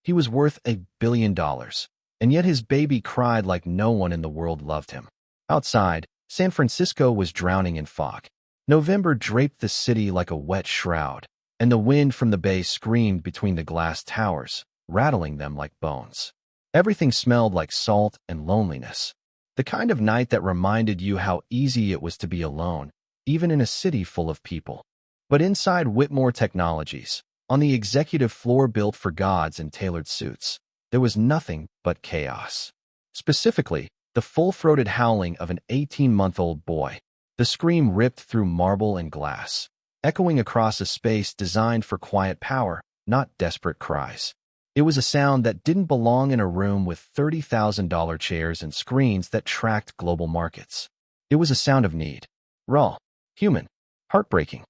He was worth $1 billion, and yet his baby cried like no one in the world loved him. Outside, San Francisco was drowning in fog. November draped the city like a wet shroud, and the wind from the bay screamed between the glass towers, rattling them like bones. Everything smelled like salt and loneliness. The kind of night that reminded you how easy it was to be alone, even in a city full of people. But inside Whitmore Technologies, on the executive floor built for gods in tailored suits, there was nothing but chaos. Specifically, the full-throated howling of an 18-month-old boy. The scream ripped through marble and glass, echoing across a space designed for quiet power, not desperate cries. It was a sound that didn't belong in a room with $30,000 chairs and screens that tracked global markets. It was a sound of need. Raw, human, heartbreaking.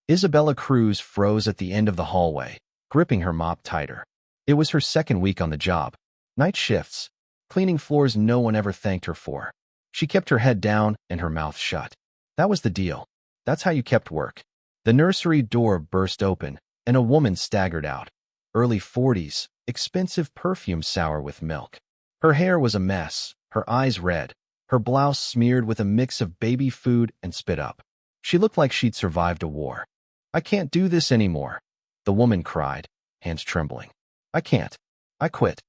Isabella Cruz froze at the end of the hallway, gripping her mop tighter. It was her second week on the job. Night shifts, cleaning floors no one ever thanked her for. She kept her head down and her mouth shut. That was the deal. That's how you kept work. The nursery door burst open, and a woman staggered out. Early 40s, expensive perfume sour with milk. Her hair was a mess, her eyes red, her blouse smeared with a mix of baby food and spit up. She looked like she'd survived a war. "I can't do this anymore," the woman cried, hands trembling. "I can't. I quit."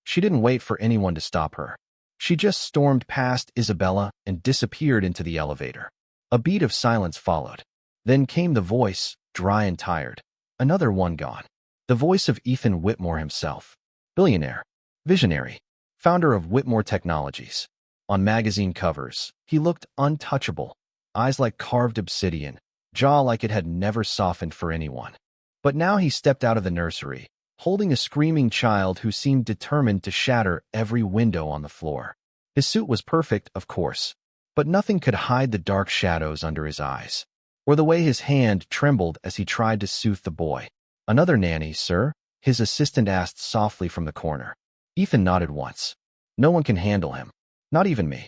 She didn't wait for anyone to stop her. She just stormed past Isabella and disappeared into the elevator. A beat of silence followed. Then came the voice, dry and tired. Another one gone. The voice of Ethan Whitmore himself. Billionaire, visionary, founder of Whitmore Technologies. On magazine covers, he looked untouchable, eyes like carved obsidian, jaw like it had never softened for anyone. But now he stepped out of the nursery, holding a screaming child who seemed determined to shatter every window on the floor. His suit was perfect, of course, but nothing could hide the dark shadows under his eyes, or the way his hand trembled as he tried to soothe the boy. "Another nanny, sir?" his assistant asked softly from the corner. Ethan nodded once. "No one can handle him. Not even me."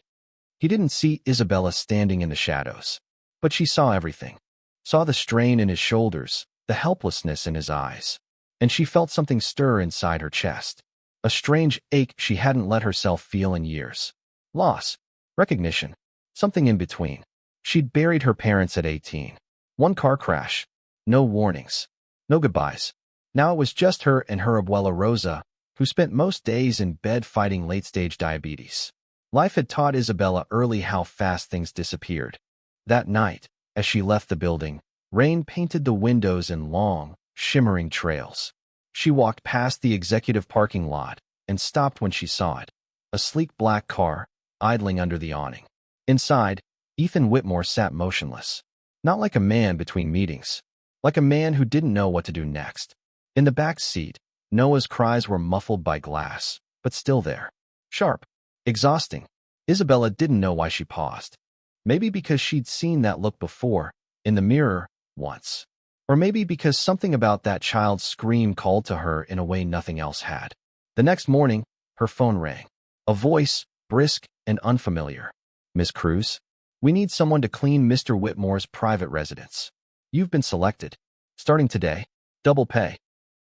He didn't see Isabella standing in the shadows, but she saw everything. Saw the strain in his shoulders, the helplessness in his eyes, and she felt something stir inside her chest. A strange ache she hadn't let herself feel in years. Loss, recognition, something in between. She'd buried her parents at 18. One car crash. No warnings. No goodbyes. Now it was just her and her abuela Rosa, who spent most days in bed fighting late-stage diabetes. Life had taught Isabella early how fast things disappeared. That night, as she left the building, rain painted the windows in long, shimmering trails. She walked past the executive parking lot and stopped when she saw it. A sleek black car, idling under the awning. Inside, Ethan Whitmore sat motionless. Not like a man between meetings, like a man who didn't know what to do next. In the back seat, Noah's cries were muffled by glass, but still there. Sharp. Exhausting. Isabella didn't know why she paused. Maybe because she'd seen that look before, in the mirror, once. Or maybe because something about that child's scream called to her in a way nothing else had. The next morning, her phone rang. A voice, brisk and unfamiliar. "Miss Cruz? We need someone to clean Mr. Whitmore's private residence. You've been selected. Starting today. Double pay."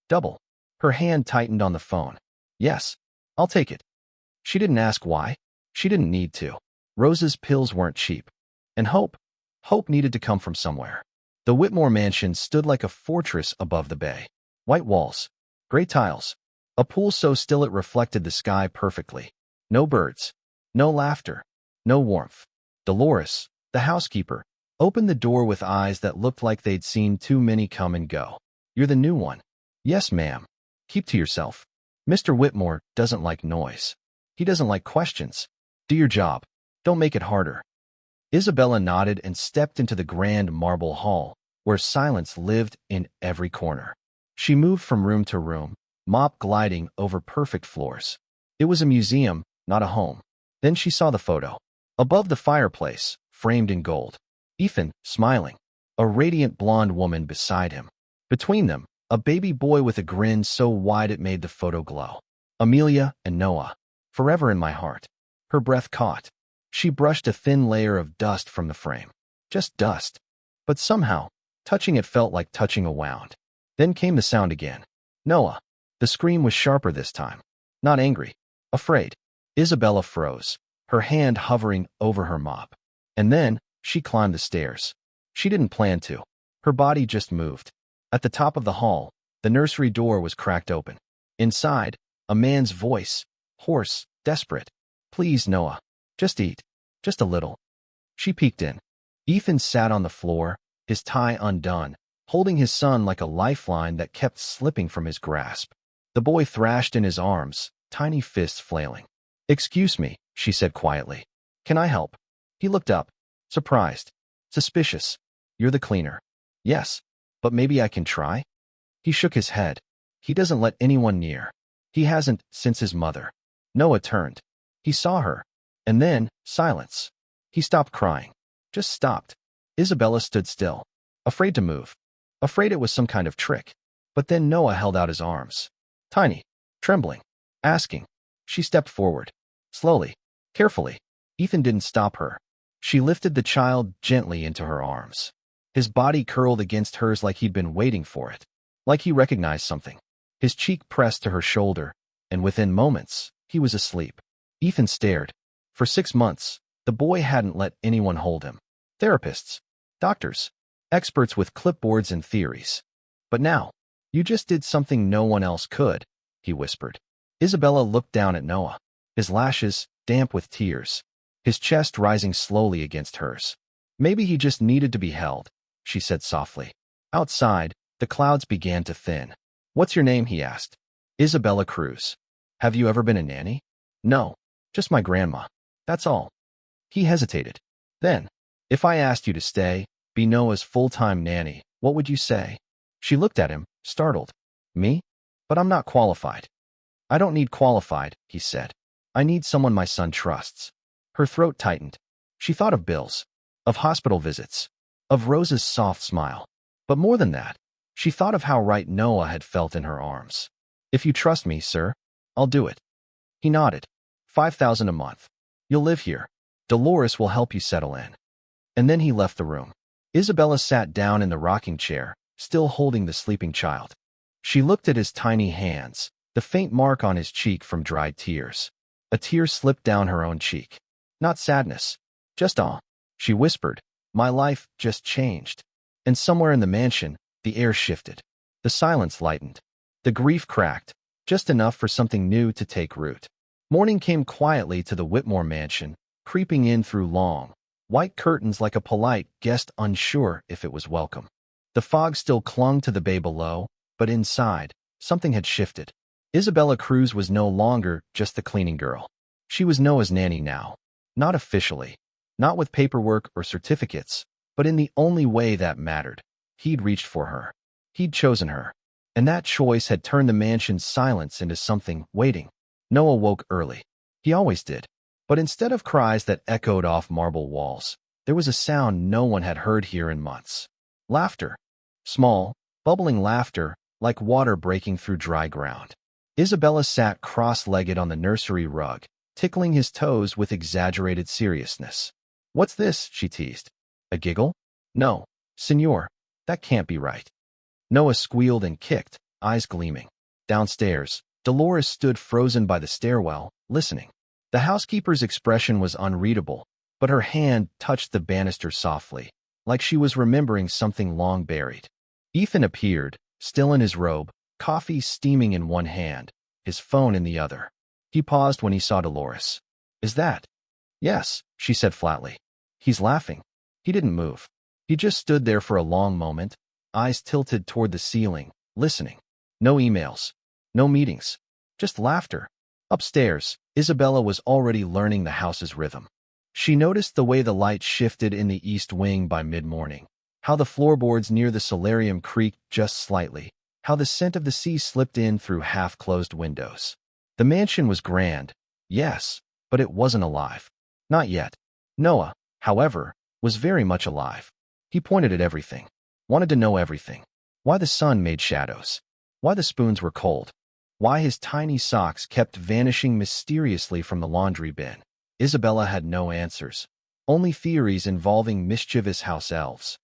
Double. Her hand tightened on the phone. "Yes, I'll take it." She didn't ask why. She didn't need to. Rose's pills weren't cheap. And hope needed to come from somewhere. The Whitmore mansion stood like a fortress above the bay. White walls, gray tiles, a pool so still it reflected the sky perfectly. No birds, no laughter, no warmth. Dolores, the housekeeper, opened the door with eyes that looked like they'd seen too many come and go. "You're the new one." "Yes, ma'am." "Keep to yourself. Mr. Whitmore doesn't like noise. He doesn't like questions. Do your job. Don't make it harder." Isabella nodded and stepped into the grand marble hall, where silence lived in every corner. She moved from room to room, mop gliding over perfect floors. It was a museum, not a home. Then she saw the photo. Above the fireplace, framed in gold. Ethan, smiling. A radiant blonde woman beside him. Between them, a baby boy with a grin so wide it made the photo glow. Amelia and Noah, forever in my heart. Her breath caught. She brushed a thin layer of dust from the frame. Just dust. But somehow, touching it felt like touching a wound. Then came the sound again. Noah. The scream was sharper this time. Not angry. Afraid. Isabella froze, her hand hovering over her mop. And then, she climbed the stairs. She didn't plan to. Her body just moved. At the top of the hall, the nursery door was cracked open. Inside, a man's voice, hoarse, desperate. Please, Noah. Just eat. Just a little. She peeked in. Ethan sat on the floor, his tie undone, holding his son like a lifeline that kept slipping from his grasp. The boy thrashed in his arms, tiny fists flailing. Excuse me, she said quietly. Can I help? He looked up, surprised, suspicious. You're the cleaner. Yes, but maybe I can try? He shook his head. He doesn't let anyone near. He hasn't since his mother. Noah turned. He saw her. And then, silence. He stopped crying. Just stopped. Isabella stood still, afraid to move. Afraid it was some kind of trick. But then Noah held out his arms. Tiny, trembling, asking. She stepped forward. Slowly, carefully. Ethan didn't stop her. She lifted the child gently into her arms. His body curled against hers like he'd been waiting for it. Like he recognized something. His cheek pressed to her shoulder, and within moments, he was asleep. Ethan stared. For 6 months, the boy hadn't let anyone hold him. Therapists, doctors, experts with clipboards and theories. But now, you just did something no one else could, he whispered. Isabella looked down at Noah, his lashes damp with tears, his chest rising slowly against hers. Maybe he just needed to be held, she said softly. Outside, the clouds began to thin. What's your name? He asked. Isabella Cruz. Have you ever been a nanny? No, just my grandma. That's all. He hesitated. Then, if I asked you to stay, be Noah's full-time nanny, what would you say? She looked at him, startled. Me? But I'm not qualified. I don't need qualified, he said. I need someone my son trusts. Her throat tightened. She thought of bills, of hospital visits, of Rose's soft smile. But more than that, she thought of how right Noah had felt in her arms. If you trust me, sir, I'll do it. He nodded. $5,000 a month. You'll live here. Dolores will help you settle in. And then he left the room. Isabella sat down in the rocking chair, still holding the sleeping child. She looked at his tiny hands, the faint mark on his cheek from dried tears. A tear slipped down her own cheek. Not sadness, just awe. She whispered, my life just changed. And somewhere in the mansion, the air shifted. The silence lightened. The grief cracked, just enough for something new to take root. Morning came quietly to the Whitmore mansion, creeping in through long, white curtains like a polite guest unsure if it was welcome. The fog still clung to the bay below, but inside, something had shifted. Isabella Cruz was no longer just the cleaning girl. She was Noah's nanny now. Not officially. Not with paperwork or certificates, but in the only way that mattered. He'd reached for her. He'd chosen her. And that choice had turned the mansion's silence into something waiting. Noah woke early. He always did. But instead of cries that echoed off marble walls, there was a sound no one had heard here in months. Laughter. Small, bubbling laughter, like water breaking through dry ground. Isabella sat cross-legged on the nursery rug, tickling his toes with exaggerated seriousness. What's this? She teased. A giggle? No, senor, that can't be right. Noah squealed and kicked, eyes gleaming. Downstairs, Dolores stood frozen by the stairwell, listening. The housekeeper's expression was unreadable, but her hand touched the banister softly, like she was remembering something long buried. Ethan appeared, still in his robe, coffee steaming in one hand, his phone in the other. He paused when he saw Dolores. Is that? Yes, she said flatly. He's laughing. He didn't move. He just stood there for a long moment, eyes tilted toward the ceiling, listening. No emails. No meetings. Just laughter. Upstairs, Isabella was already learning the house's rhythm. She noticed the way the light shifted in the east wing by mid-morning, how the floorboards near the solarium creaked just slightly, how the scent of the sea slipped in through half-closed windows. The mansion was grand, yes, but it wasn't alive. Not yet. Noah, however, was very much alive. He pointed at everything, wanted to know everything. Why the sun made shadows. Why the spoons were cold. Why his tiny socks kept vanishing mysteriously from the laundry bin. Isabella had no answers, only theories involving mischievous house elves.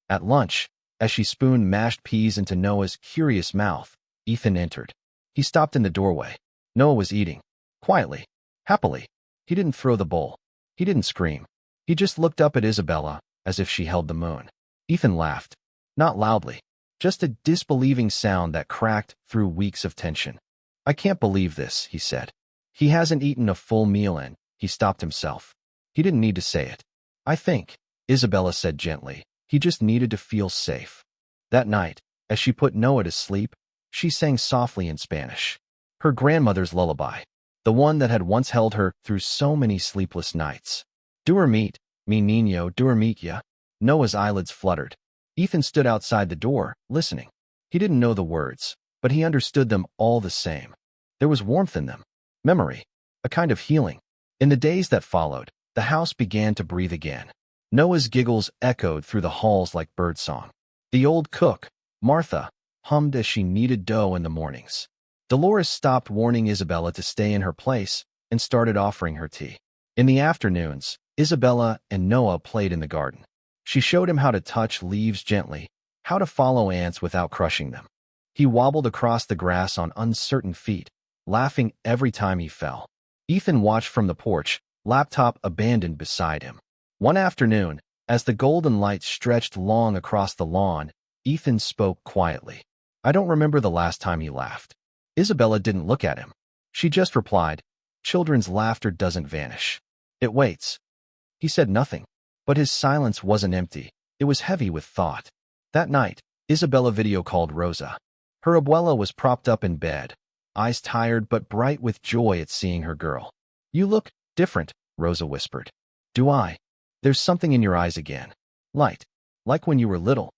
At lunch, as she spooned mashed peas into Noah's curious mouth, Ethan entered. He stopped in the doorway. Noah was eating. Quietly. Happily. He didn't throw the bowl. He didn't scream. He just looked up at Isabella, as if she held the moon. Ethan laughed. Not loudly. Just a disbelieving sound that cracked through weeks of tension. I can't believe this, he said. He hasn't eaten a full meal and he stopped himself. He didn't need to say it. I think, Isabella said gently, he just needed to feel safe. That night, as she put Noah to sleep, she sang softly in Spanish. Her grandmother's lullaby, the one that had once held her through so many sleepless nights. Dormit, mi niño, dormit ya. Noah's eyelids fluttered. Ethan stood outside the door, listening. He didn't know the words, but he understood them all the same. There was warmth in them, memory, a kind of healing. In the days that followed, the house began to breathe again. Noah's giggles echoed through the halls like birdsong. The old cook, Martha, hummed as she kneaded dough in the mornings. Dolores stopped warning Isabella to stay in her place and started offering her tea. In the afternoons, Isabella and Noah played in the garden. She showed him how to touch leaves gently, how to follow ants without crushing them. He wobbled across the grass on uncertain feet, laughing every time he fell. Ethan watched from the porch, laptop abandoned beside him. One afternoon, as the golden light stretched long across the lawn, Ethan spoke quietly. I don't remember the last time he laughed. Isabella didn't look at him. She just replied, children's laughter doesn't vanish. It waits. He said nothing, but his silence wasn't empty. It was heavy with thought. That night, Isabella video called Rosa. Her abuela was propped up in bed, eyes tired but bright with joy at seeing her girl. You look different, Rosa whispered. Do I? There's something in your eyes again. Light. Like when you were little.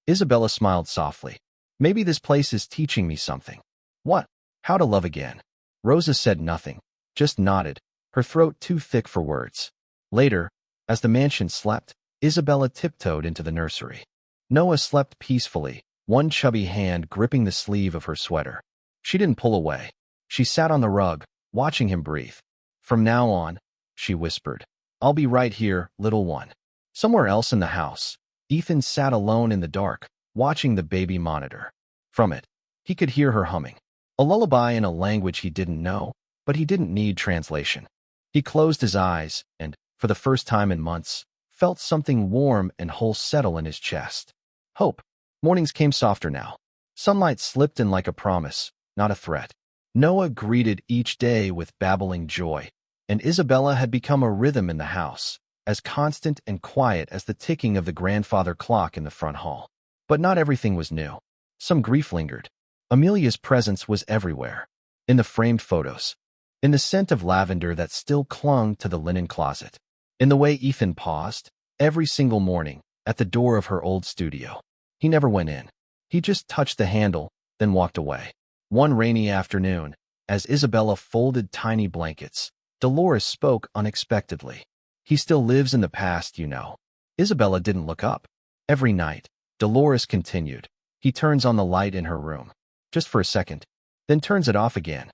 Isabella smiled softly. Maybe this place is teaching me something. What? How to love again. Rosa said nothing, just nodded, her throat too thick for words. Later, as the mansion slept, Isabella tiptoed into the nursery. Noah slept peacefully, one chubby hand gripping the sleeve of her sweater. She didn't pull away. She sat on the rug, watching him breathe. From now on, she whispered, I'll be right here, little one. Somewhere else in the house, Ethan sat alone in the dark, watching the baby monitor. From it, he could hear her humming. A lullaby in a language he didn't know, but he didn't need translation. He closed his eyes and, for the first time in months, felt something warm and whole settle in his chest. Hope. Mornings came softer now. Sunlight slipped in like a promise, not a threat. Noah greeted each day with babbling joy, and Isabella had become a rhythm in the house, as constant and quiet as the ticking of the grandfather clock in the front hall. But not everything was new. Some grief lingered. Amelia's presence was everywhere. In the framed photos. In the scent of lavender that still clung to the linen closet. In the way Ethan paused, every single morning, at the door of her old studio. He never went in. He just touched the handle, then walked away. One rainy afternoon, as Isabella folded tiny blankets, Dolores spoke unexpectedly. He still lives in the past, you know. Isabella didn't look up. Every night, Dolores continued. He turns on the light in her room. Just for a second, then turns it off again.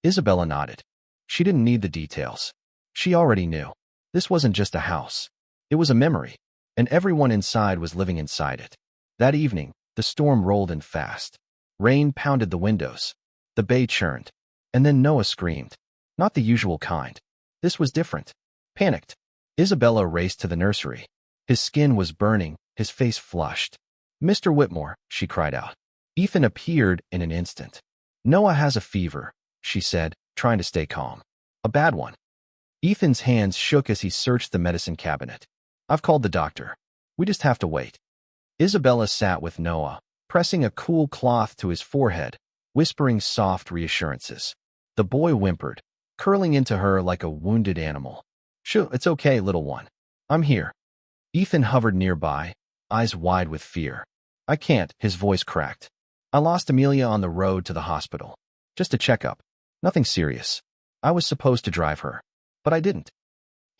Isabella nodded. She didn't need the details. She already knew. This wasn't just a house. It was a memory, and everyone inside was living inside it. That evening, the storm rolled in fast. Rain pounded the windows. The bay churned. And then Noah screamed. Not the usual kind. This was different. Panicked. Isabella raced to the nursery. His skin was burning, his face flushed. Mr. Whitmore, she cried out. Ethan appeared in an instant. Noah has a fever, she said, trying to stay calm. A bad one. Ethan's hands shook as he searched the medicine cabinet. I've called the doctor. We just have to wait. Isabella sat with Noah, pressing a cool cloth to his forehead, whispering soft reassurances. The boy whimpered, curling into her like a wounded animal. Shoo, it's okay, little one. I'm here. Ethan hovered nearby, eyes wide with fear. I can't, his voice cracked. I lost Amelia on the road to the hospital. Just a checkup. Nothing serious. I was supposed to drive her. But I didn't.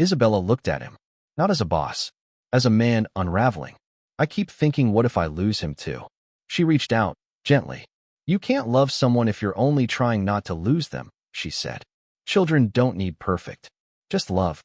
Isabella looked at him. Not as a boss. As a man unraveling. I keep thinking, what if I lose him too? She reached out, gently. You can't love someone if you're only trying not to lose them, she said. Children don't need perfect. Just love.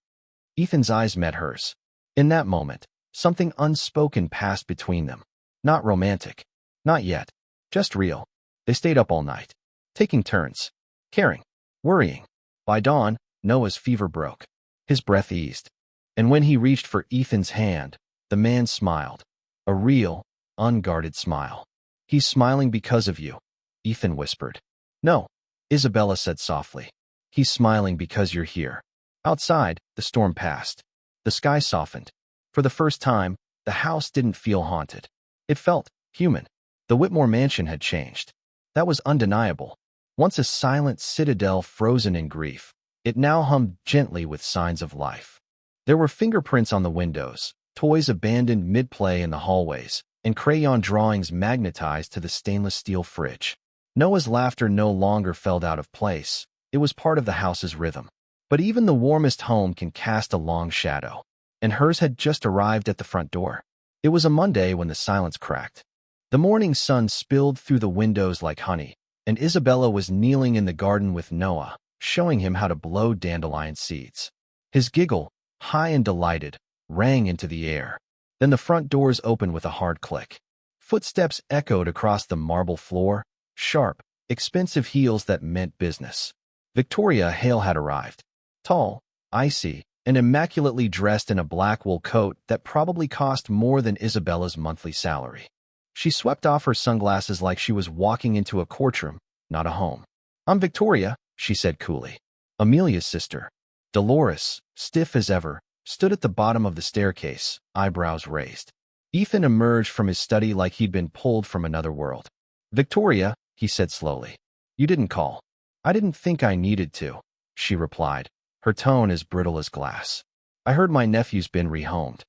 Ethan's eyes met hers. In that moment, something unspoken passed between them. Not romantic. Not yet. Just real. They stayed up all night. taking turns, caring, worrying. By dawn, Noah's fever broke. His breath eased. And when he reached for Ethan's hand, the man smiled. A real, unguarded smile. He's smiling because of you, Ethan whispered. No, Isabella said softly. He's smiling because you're here. Outside, the storm passed. The sky softened. For the first time, the house didn't feel haunted. It felt human. The Whitmore mansion had changed. That was undeniable. Once a silent citadel frozen in grief, it now hummed gently with signs of life. There were fingerprints on the windows, toys abandoned mid-play in the hallways, and crayon drawings magnetized to the stainless steel fridge. Noah's laughter no longer felt out of place. It was part of the house's rhythm. But even the warmest home can cast a long shadow, and hers had just arrived at the front door. It was a Monday when the silence cracked. The morning sun spilled through the windows like honey, and Isabella was kneeling in the garden with Noah, showing him how to blow dandelion seeds. His giggle, high and delighted, rang into the air. Then the front doors opened with a hard click. Footsteps echoed across the marble floor, sharp, expensive heels that meant business. Victoria Hale had arrived. Tall, icy, and immaculately dressed in a black wool coat that probably cost more than Isabella's monthly salary. She swept off her sunglasses like she was walking into a courtroom, not a home. I'm Victoria, she said coolly. Amelia's sister. Dolores, stiff as ever, stood at the bottom of the staircase, eyebrows raised. Ethan emerged from his study like he'd been pulled from another world. Victoria, he said slowly. You didn't call. I didn't think I needed to, she replied, her tone as brittle as glass. I heard my nephew's been rehomed.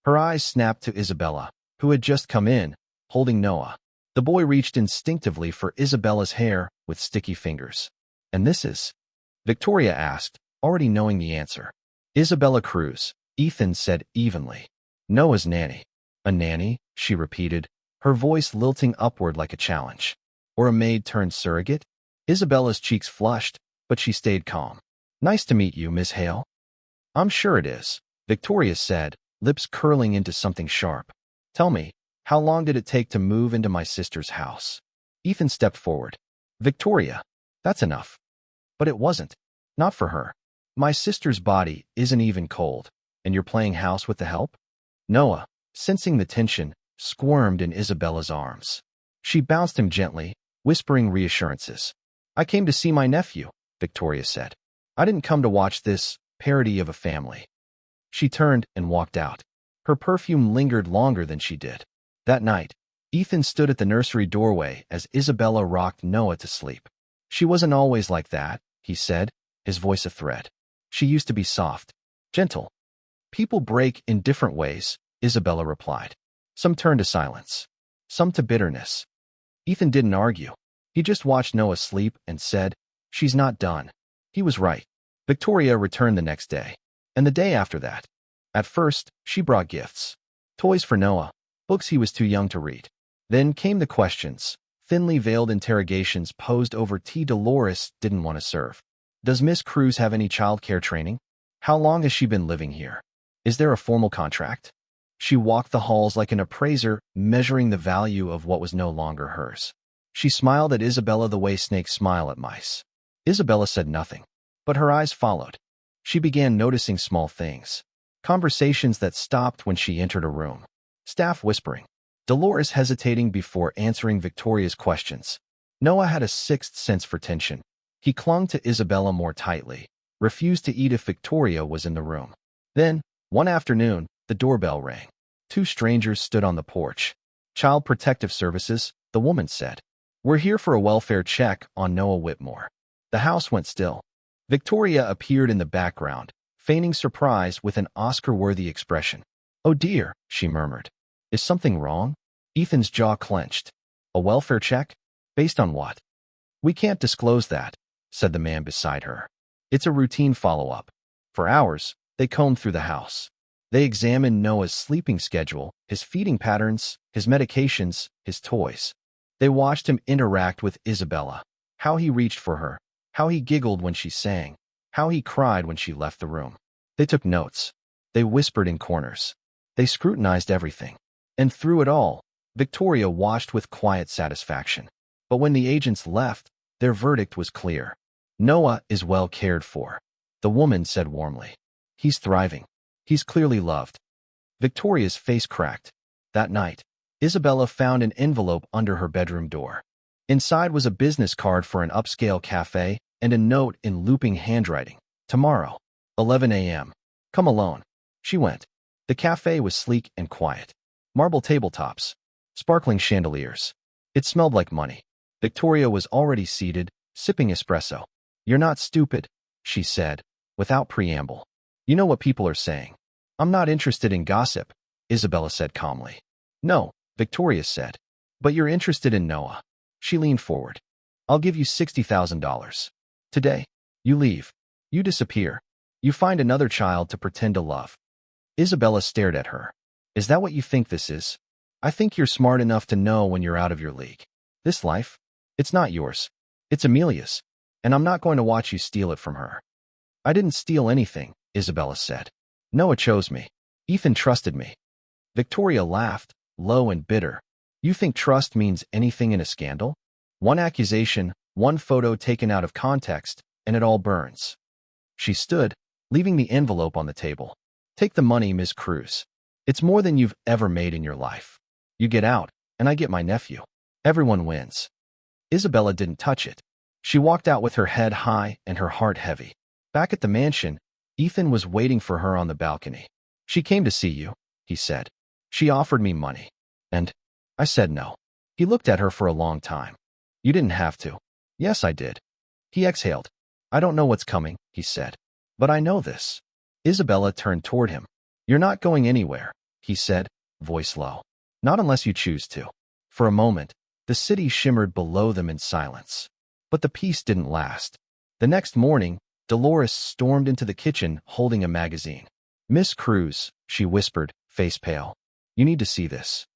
Her eyes snapped to Isabella, who had just come in, holding Noah. The boy reached instinctively for Isabella's hair with sticky fingers. And this is? Victoria asked, already knowing the answer. Isabella Cruz, Ethan said evenly. Noah's nanny. A nanny, she repeated, her voice lilting upward like a challenge. Or a maid turned surrogate? Isabella's cheeks flushed, but she stayed calm. Nice to meet you, Miss Hale. I'm sure it is, Victoria said, lips curling into something sharp. Tell me, how long did it take to move into my sister's house? Ethan stepped forward. Victoria, that's enough. But it wasn't. Not for her. My sister's body isn't even cold, and you're playing house with the help? Noah, sensing the tension, squirmed in Isabella's arms. She bounced him gently, whispering reassurances. I came to see my nephew, Victoria said. I didn't come to watch this parody of a family. She turned and walked out. Her perfume lingered longer than she did. That night, Ethan stood at the nursery doorway as Isabella rocked Noah to sleep. She wasn't always like that, he said, his voice a thread. She used to be soft, gentle. People break in different ways, Isabella replied. Some turn to silence, some to bitterness. Ethan didn't argue. He just watched Noah sleep and said, she's not done. He was right. Victoria returned the next day, and the day after that. At first, she brought gifts. Toys for Noah, books he was too young to read. Then came the questions, thinly veiled interrogations posed over tea Dolores didn't want to serve. Does Miss Cruz have any childcare training? How long has she been living here? Is there a formal contract? She walked the halls like an appraiser, measuring the value of what was no longer hers. She smiled at Isabella the way snakes smile at mice. Isabella said nothing, but her eyes followed. She began noticing small things. Conversations that stopped when she entered a room. Staff whispering. Dolores hesitating before answering Victoria's questions. Noah had a sixth sense for tension. He clung to Isabella more tightly, refused to eat if Victoria was in the room. Then, one afternoon, the doorbell rang. Two strangers stood on the porch. Child Protective Services, the woman said. We're here for a welfare check on Noah Whitmore. The house went still. Victoria appeared in the background, feigning surprise with an Oscar-worthy expression. Oh dear, she murmured. Is something wrong? Ethan's jaw clenched. A welfare check? Based on what? We can't disclose that, said the man beside her. It's a routine follow-up. For hours, they combed through the house. They examined Noah's sleeping schedule, his feeding patterns, his medications, his toys. They watched him interact with Isabella, how he reached for her, how he giggled when she sang, how he cried when she left the room. They took notes. They whispered in corners. They scrutinized everything. And through it all, Victoria watched with quiet satisfaction. But when the agents left, Their verdict was clear. Noah is well cared for. The woman said warmly. He's thriving. He's clearly loved. Victoria's face cracked. That night, Isabella found an envelope under her bedroom door. Inside was a business card for an upscale cafe and a note in looping handwriting. Tomorrow, 11 a.m. Come alone. She went. The cafe was sleek and quiet. Marble tabletops. Sparkling chandeliers. It smelled like money. Victoria was already seated, sipping espresso. You're not stupid, she said, without preamble. You know what people are saying. I'm not interested in gossip, Isabella said calmly. No, Victoria said. But you're interested in Noah. She leaned forward. I'll give you $60,000. Today, you leave. You disappear. You find another child to pretend to love. Isabella stared at her. Is that what you think this is? I think you're smart enough to know when you're out of your league. This life, it's not yours. It's Amelia's. And I'm not going to watch you steal it from her. I didn't steal anything, Isabella said. Noah chose me. Ethan trusted me. Victoria laughed, low and bitter. You think trust means anything in a scandal? One accusation, one photo taken out of context, and it all burns. She stood, leaving the envelope on the table. Take the money, Miss Cruz. It's more than you've ever made in your life. You get out, and I get my nephew. Everyone wins. Isabella didn't touch it. She walked out with her head high and her heart heavy. Back at the mansion, Ethan was waiting for her on the balcony. She came to see you, he said. She offered me money. And I said no. He looked at her for a long time. You didn't have to. Yes, I did. He exhaled. I don't know what's coming, he said. But I know this. Isabella turned toward him. You're not going anywhere, he said, voice low. Not unless you choose to. For a moment, the city shimmered below them in silence. But the peace didn't last. The next morning, Dolores stormed into the kitchen holding a magazine. Miss Cruz, she whispered, face pale. You need to see this.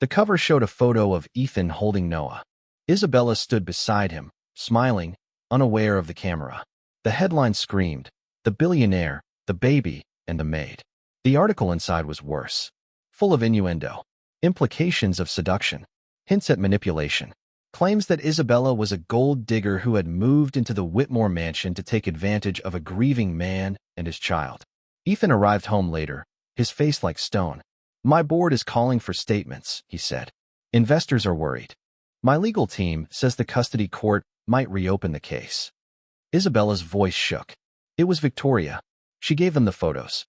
The cover showed a photo of Ethan holding Noah. Isabella stood beside him, smiling, unaware of the camera. The headline screamed, The Billionaire, the Baby, and the Maid. The article inside was worse. Full of innuendo, implications of seduction, hints at manipulation, claims that Isabella was a gold digger who had moved into the Whitmore mansion to take advantage of a grieving man and his child. Ethan arrived home later, his face like stone. My board is calling for statements, he said. Investors are worried. My legal team says the custody court might reopen the case. Isabella's voice shook. It was Victoria. She gave them the photos.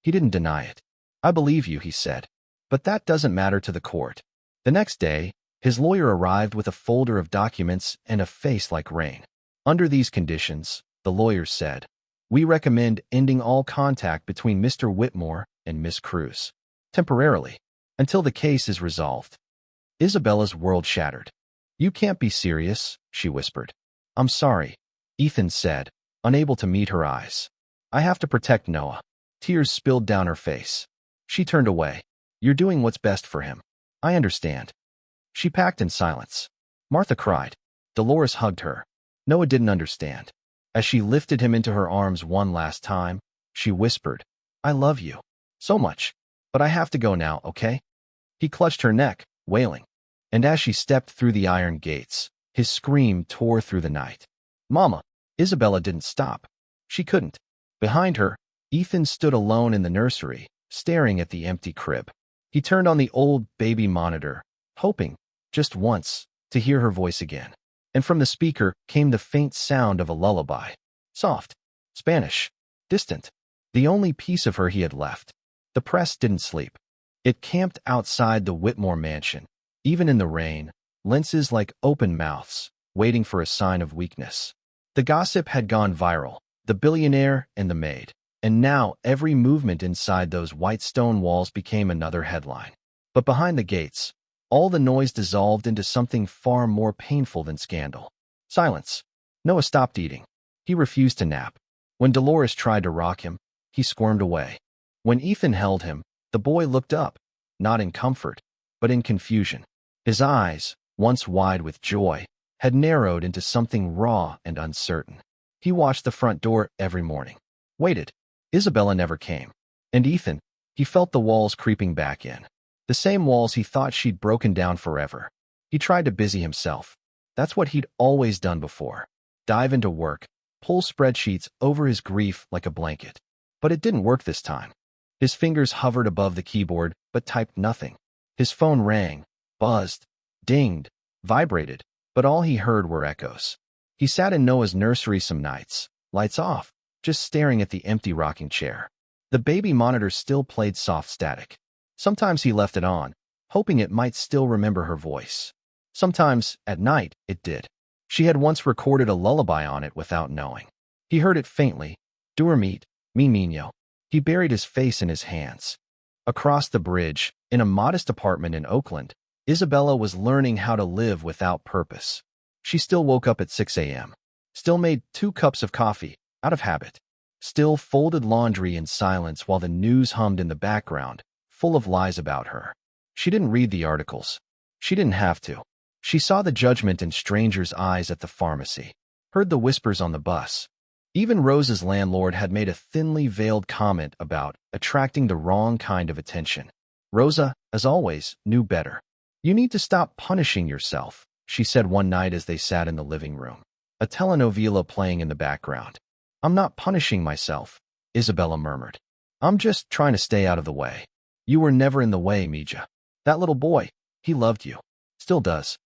He didn't deny it. I believe you, he said. But that doesn't matter to the court. The next day, his lawyer arrived with a folder of documents and a face like rain. Under these conditions, the lawyer said, we recommend ending all contact between Mr. Whitmore and Miss Cruz. Temporarily, until the case is resolved. Isabella's world shattered. You can't be serious, she whispered. I'm sorry, Ethan said, unable to meet her eyes. I have to protect Noah. Tears spilled down her face. She turned away. You're doing what's best for him. I understand. She packed in silence. Martha cried. Dolores hugged her. Noah didn't understand. As she lifted him into her arms one last time, she whispered, I love you. So much. But I have to go now, okay? He clutched her neck, wailing. And as she stepped through the iron gates, his scream tore through the night. Mama! Isabella didn't stop. She couldn't. Behind her, Ethan stood alone in the nursery, staring at the empty crib. He turned on the old baby monitor, hoping, just once, to hear her voice again. And from the speaker came the faint sound of a lullaby. Soft, Spanish, distant. The only piece of her he had left. The press didn't sleep. It camped outside the Whitmore mansion, even in the rain, lenses like open mouths, waiting for a sign of weakness. The gossip had gone viral, the billionaire and the maid, and now every movement inside those white stone walls became another headline. But behind the gates, all the noise dissolved into something far more painful than scandal. Silence. Noah stopped eating. He refused to nap. When Dolores tried to rock him, he squirmed away. When Ethan held him, the boy looked up, not in comfort, but in confusion. His eyes, once wide with joy, had narrowed into something raw and uncertain. He watched the front door every morning. Waited. Isabella never came. And Ethan, he felt the walls creeping back in. The same walls he thought she'd broken down forever. He tried to busy himself. That's what he'd always done before. Dive into work, pull spreadsheets over his grief like a blanket. But it didn't work this time. His fingers hovered above the keyboard, but typed nothing. His phone rang, buzzed, dinged, vibrated, but all he heard were echoes. He sat in Noah's nursery some nights, lights off, just staring at the empty rocking chair. The baby monitor still played soft static. Sometimes he left it on, hoping it might still remember her voice. Sometimes, at night, it did. She had once recorded a lullaby on it without knowing. He heard it faintly. Dormit, mi niño. He buried his face in his hands. Across the bridge, in a modest apartment in Oakland, Isabella was learning how to live without purpose. She still woke up at 6 a.m., still made 2 cups of coffee, out of habit, still folded laundry in silence while the news hummed in the background, full of lies about her. She didn't read the articles. She didn't have to. She saw the judgment in strangers' eyes at the pharmacy, heard the whispers on the bus. Even Rosa's landlord had made a thinly veiled comment about attracting the wrong kind of attention. Rosa, as always, knew better. "You need to stop punishing yourself," she said one night as they sat in the living room, a telenovela playing in the background. "I'm not punishing myself," Isabella murmured. "I'm just trying to stay out of the way." "You were never in the way, Mija. That little boy, he loved you. Still does."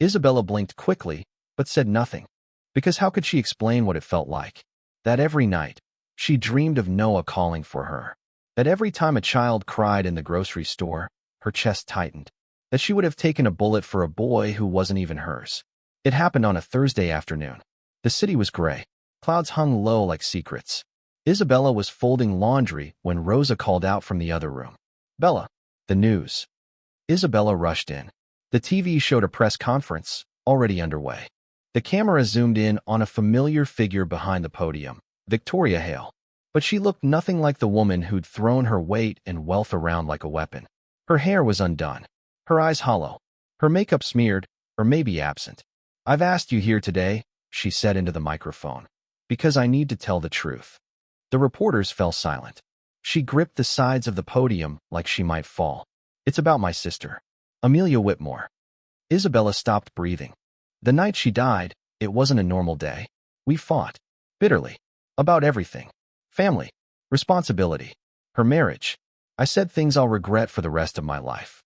Isabella blinked quickly, but said nothing. Because how could she explain what it felt like? That every night, she dreamed of Noah calling for her. That every time a child cried in the grocery store, her chest tightened. That she would have taken a bullet for a boy who wasn't even hers. It happened on a Thursday afternoon. The city was gray. Clouds hung low like secrets. Isabella was folding laundry when Rosa called out from the other room. "Bella, the news." Isabella rushed in. The TV showed a press conference, already underway. The camera zoomed in on a familiar figure behind the podium, Victoria Hale. But she looked nothing like the woman who'd thrown her weight and wealth around like a weapon. Her hair was undone, her eyes hollow, her makeup smeared, or maybe absent. "I've asked you here today," she said into the microphone, "because I need to tell the truth." The reporters fell silent. She gripped the sides of the podium like she might fall. "It's about my sister, Amelia Whitmore." Isabella stopped breathing. The night she died, it wasn't a normal day. We fought, bitterly, about everything. Family, responsibility, her marriage. I said things I'll regret for the rest of my life.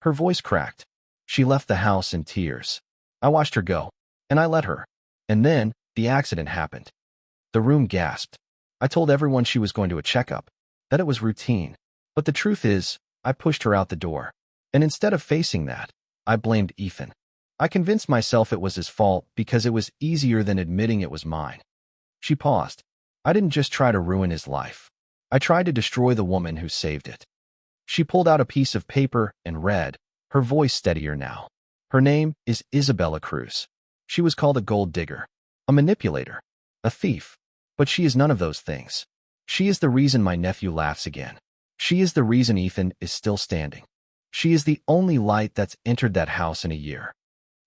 Her voice cracked. She left the house in tears. I watched her go, and I let her. And then, the accident happened. The room gasped. I told everyone she was going to a checkup, that it was routine. But the truth is, I pushed her out the door. And instead of facing that, I blamed Ethan. I convinced myself it was his fault because it was easier than admitting it was mine. She paused. I didn't just try to ruin his life. I tried to destroy the woman who saved it. She pulled out a piece of paper and read, her voice steadier now. Her name is Isabella Cruz. She was called a gold digger, a manipulator, a thief. But she is none of those things. She is the reason my nephew laughs again. She is the reason Ethan is still standing. She is the only light that's entered that house in a year.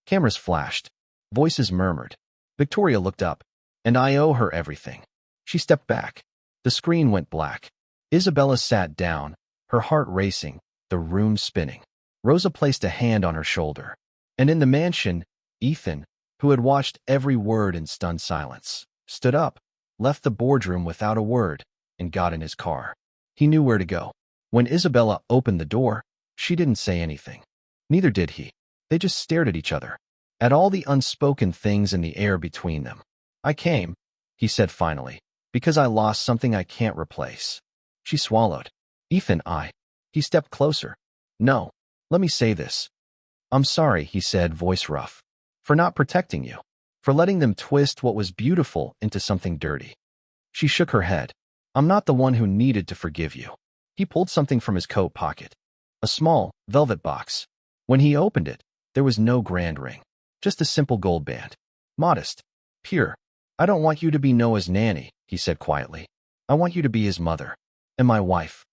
Cameras flashed. Voices murmured. Victoria looked up. And I owe her everything. She stepped back. The screen went black. Isabella sat down, her heart racing, the room spinning. Rosa placed a hand on her shoulder. And in the mansion, Ethan, who had watched every word in stunned silence, stood up, left the boardroom without a word, and got in his car. He knew where to go. When Isabella opened the door, she didn't say anything. Neither did he. They just stared at each other, at all the unspoken things in the air between them. I came, he said finally, because I lost something I can't replace. She swallowed. Ethan, He stepped closer. No, let me say this. I'm sorry, he said, voice rough, for not protecting you, for letting them twist what was beautiful into something dirty. She shook her head. I'm not the one who needed to forgive you. He pulled something from his coat pocket. A small, velvet box. When he opened it, there was no grand ring. Just a simple gold band. Modest. Pure. I don't want you to be Noah's nanny, he said quietly. I want you to be his mother. And my wife.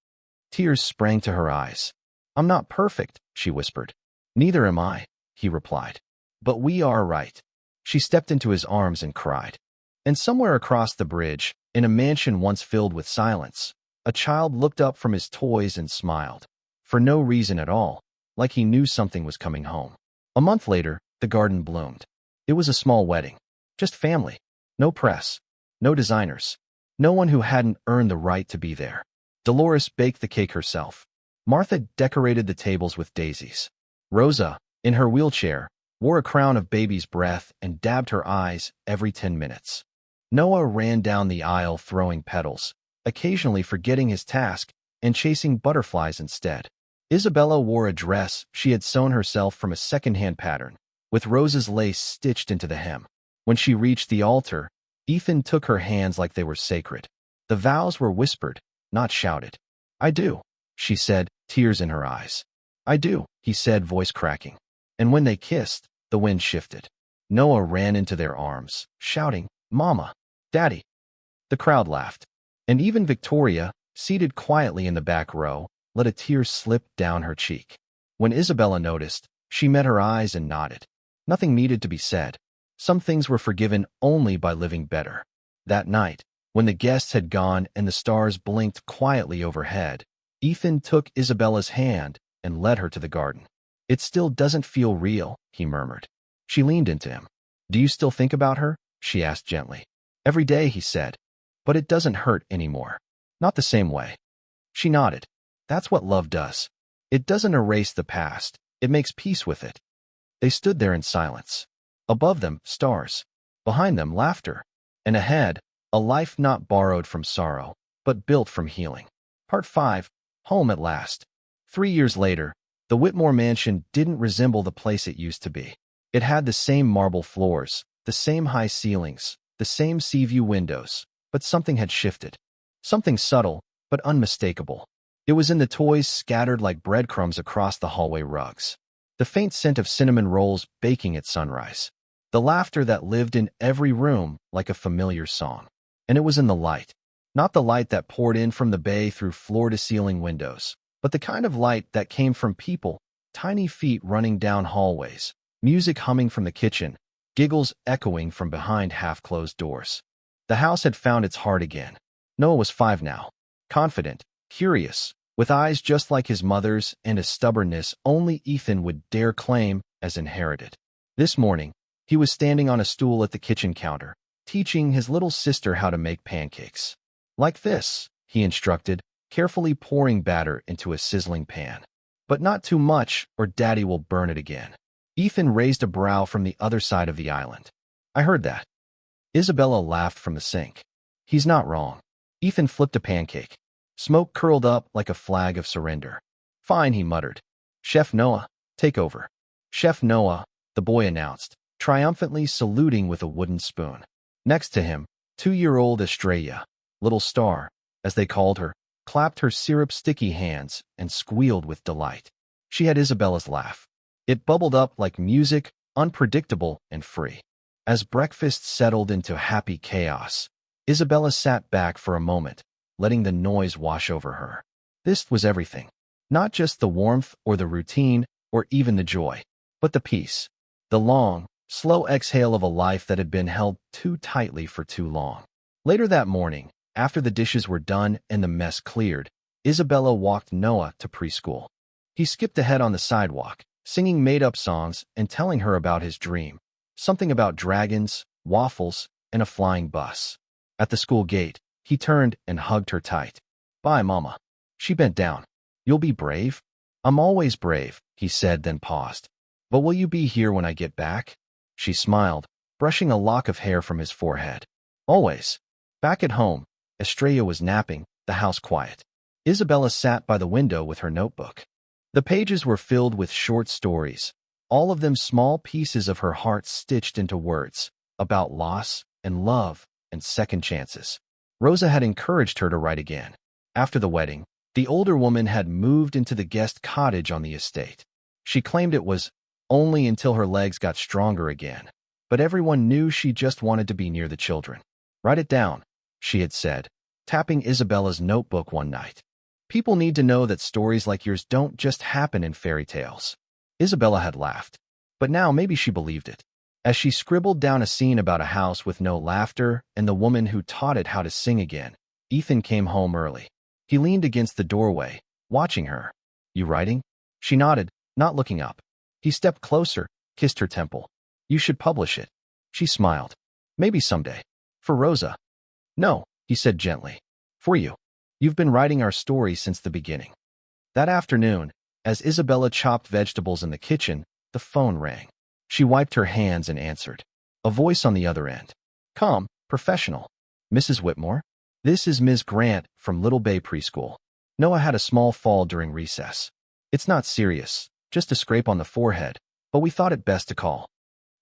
Tears sprang to her eyes. I'm not perfect, she whispered. Neither am I, he replied. But we are right. She stepped into his arms and cried. And somewhere across the bridge, in a mansion once filled with silence, a child looked up from his toys and smiled. For no reason at all, like he knew something was coming home. A month later, the garden bloomed. It was a small wedding. Just family. No press. No designers. No one who hadn't earned the right to be there. Dolores baked the cake herself. Martha decorated the tables with daisies. Rosa, in her wheelchair, wore a crown of baby's breath and dabbed her eyes every 10 minutes. Noah ran down the aisle throwing petals, occasionally forgetting his task and chasing butterflies instead. Isabella wore a dress she had sewn herself from a second-hand pattern, with Rose's lace stitched into the hem. When she reached the altar, Ethan took her hands like they were sacred. The vows were whispered, not shouted. "I do," she said, tears in her eyes. "I do," he said, voice cracking. And when they kissed, the wind shifted. Noah ran into their arms, shouting, "Mama! Daddy!" The crowd laughed. And even Victoria, seated quietly in the back row, let a tear slip down her cheek. When Isabella noticed, she met her eyes and nodded. Nothing needed to be said. Some things were forgiven only by living better. That night, when the guests had gone and the stars blinked quietly overhead, Ethan took Isabella's hand and led her to the garden. "It still doesn't feel real," he murmured. She leaned into him. "Do you still think about her?" she asked gently. "Every day," he said. "But it doesn't hurt anymore. Not the same way." She nodded. "That's what love does. It doesn't erase the past. It makes peace with it." They stood there in silence. Above them, stars. Behind them, laughter. And ahead, a life not borrowed from sorrow, but built from healing. Part 5. Home at last. 3 years later, the Whitmore mansion didn't resemble the place it used to be. It had the same marble floors, the same high ceilings, the same sea-view windows, but something had shifted. Something subtle, but unmistakable. It was in the toys scattered like breadcrumbs across the hallway rugs. The faint scent of cinnamon rolls baking at sunrise. The laughter that lived in every room like a familiar song. And it was in the light. Not the light that poured in from the bay through floor-to-ceiling windows, but the kind of light that came from people, tiny feet running down hallways, music humming from the kitchen, giggles echoing from behind half-closed doors. The house had found its heart again. Noah was 5 now. Confident, curious, with eyes just like his mother's and a stubbornness only Ethan would dare claim as inherited. This morning, he was standing on a stool at the kitchen counter, teaching his little sister how to make pancakes. "Like this," he instructed, carefully pouring batter into a sizzling pan. "But not too much, or Daddy will burn it again." Ethan raised a brow from the other side of the island. "I heard that." Isabella laughed from the sink. "He's not wrong." Ethan flipped a pancake. Smoke curled up like a flag of surrender. "Fine," he muttered. "Chef Noah, take over." "Chef Noah," the boy announced, triumphantly saluting with a wooden spoon. Next to him, 2-year-old Estrella, Little Star, as they called her, clapped her syrup-sticky hands and squealed with delight. She had Isabella's laugh. It bubbled up like music, unpredictable and free. As breakfast settled into happy chaos, Isabella sat back for a moment, letting the noise wash over her. This was everything. Not just the warmth or the routine or even the joy, but the peace. The long, slow exhale of a life that had been held too tightly for too long. Later that morning, after the dishes were done and the mess cleared, Isabella walked Noah to preschool. He skipped ahead on the sidewalk, singing made-up songs and telling her about his dream. Something about dragons, waffles, and a flying bus. At the school gate, he turned and hugged her tight. "Bye, Mama." She bent down. "You'll be brave?" "I'm always brave," he said, then paused. "But will you be here when I get back?" She smiled, brushing a lock of hair from his forehead. "Always." Back at home, Estrella was napping, the house quiet. Isabella sat by the window with her notebook. The pages were filled with short stories, all of them small pieces of her heart stitched into words, about loss and love and second chances. Rosa had encouraged her to write again. After the wedding, the older woman had moved into the guest cottage on the estate. She claimed it was only until her legs got stronger again, but everyone knew she just wanted to be near the children. "Write it down," she had said, tapping Isabella's notebook one night. "People need to know that stories like yours don't just happen in fairy tales." Isabella had laughed, but now maybe she believed it. As she scribbled down a scene about a house with no laughter and the woman who taught it how to sing again, Ethan came home early. He leaned against the doorway, watching her. "You writing?" She nodded, not looking up. He stepped closer, kissed her temple. "You should publish it." She smiled. Maybe someday. For Rosa. No, he said gently. For you. You've been writing our story since the beginning. That afternoon, as Isabella chopped vegetables in the kitchen, the phone rang. She wiped her hands and answered. A voice on the other end. Calm, professional. Mrs. Whitmore? This is Ms. Grant from Little Bay Preschool. Noah had a small fall during recess. It's not serious, just a scrape on the forehead, but we thought it best to call.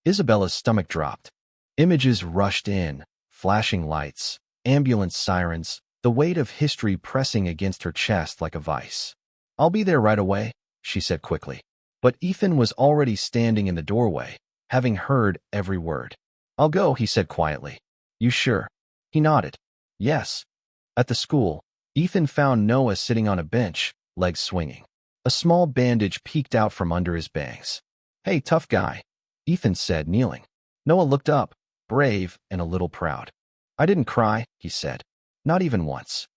Isabella's stomach dropped. Images rushed in, flashing lights, ambulance sirens, the weight of history pressing against her chest like a vice. I'll be there right away, she said quickly. But Ethan was already standing in the doorway, having heard every word. I'll go, he said quietly. You sure? He nodded. Yes. At the school, Ethan found Noah sitting on a bench, legs swinging. A small bandage peeked out from under his bangs. Hey, tough guy, Ethan said, kneeling. Noah looked up, brave and a little proud. I didn't cry, he said. Not even once.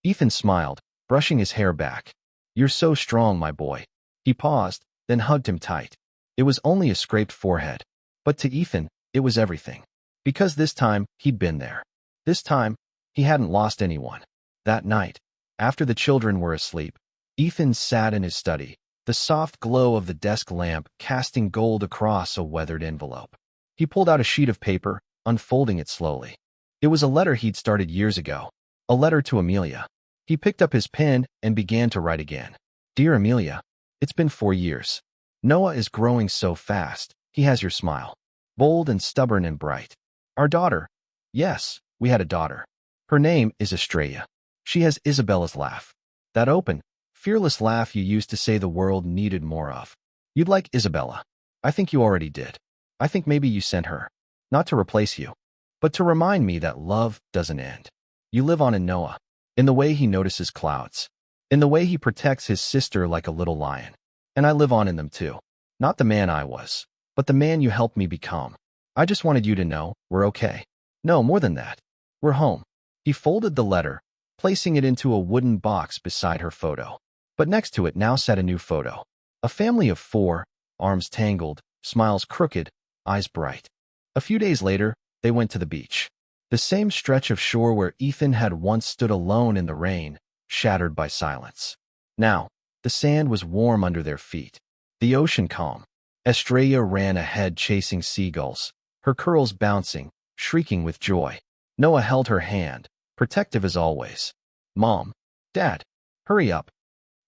Ethan smiled, brushing his hair back. You're so strong, my boy. He paused, then hugged him tight. It was only a scraped forehead. But to Ethan, it was everything. Because this time, he'd been there. This time, he hadn't lost anyone. That night, after the children were asleep, Ethan sat in his study, the soft glow of the desk lamp casting gold across a weathered envelope. He pulled out a sheet of paper, unfolding it slowly. It was a letter he'd started years ago, a letter to Amelia. He picked up his pen and began to write again. Dear Amelia, it's been 4 years. Noah is growing so fast. He has your smile. Bold and stubborn and bright. Our daughter. Yes, we had a daughter. Her name is Estrella. She has Isabella's laugh. That open, fearless laugh you used to say the world needed more of. You'd like Isabella. I think you already did. I think maybe you sent her. Not to replace you, but to remind me that love doesn't end. You live on in Noah, in the way he notices clouds, in the way he protects his sister like a little lion. And I live on in them too. Not the man I was, but the man you helped me become. I just wanted you to know we're okay. No, more than that. We're home. He folded the letter, placing it into a wooden box beside her photo. But next to it now sat a new photo. A family of 4, arms tangled, smiles crooked, eyes bright. A few days later, they went to the beach. The same stretch of shore where Ethan had once stood alone in the rain, shattered by silence. Now, the sand was warm under their feet. The ocean calm. Estrella ran ahead chasing seagulls, her curls bouncing, shrieking with joy. Noah held her hand, protective as always. Mom. Dad. Hurry up.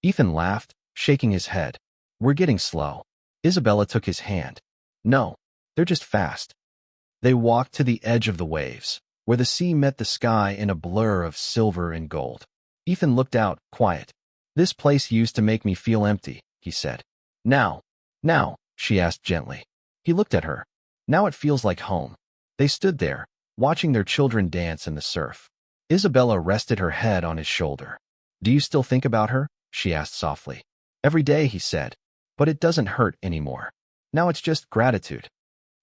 Ethan laughed, shaking his head. We're getting slow. Isabella took his hand. No, they're just fast. They walked to the edge of the waves, where the sea met the sky in a blur of silver and gold. Ethan looked out, quiet. This place used to make me feel empty, he said. Now, she asked gently. He looked at her. Now it feels like home. They stood there, watching their children dance in the surf. Isabella rested her head on his shoulder. Do you still think about her? She asked softly. Every day, he said. But it doesn't hurt anymore. Now it's just gratitude.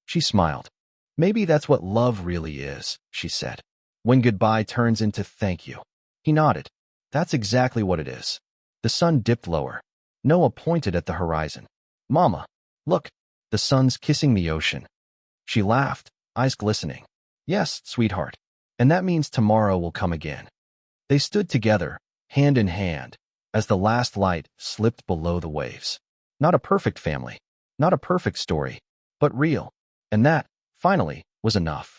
She smiled. Maybe that's what love really is, she said. When goodbye turns into thank you. He nodded. That's exactly what it is. The sun dipped lower. Noah pointed at the horizon. Mama, look, the sun's kissing the ocean. She laughed, eyes glistening. Yes, sweetheart. And that means tomorrow will come again. They stood together, hand in hand, as the last light slipped below the waves. Not a perfect family, not a perfect story, but real. And that, finally, was enough.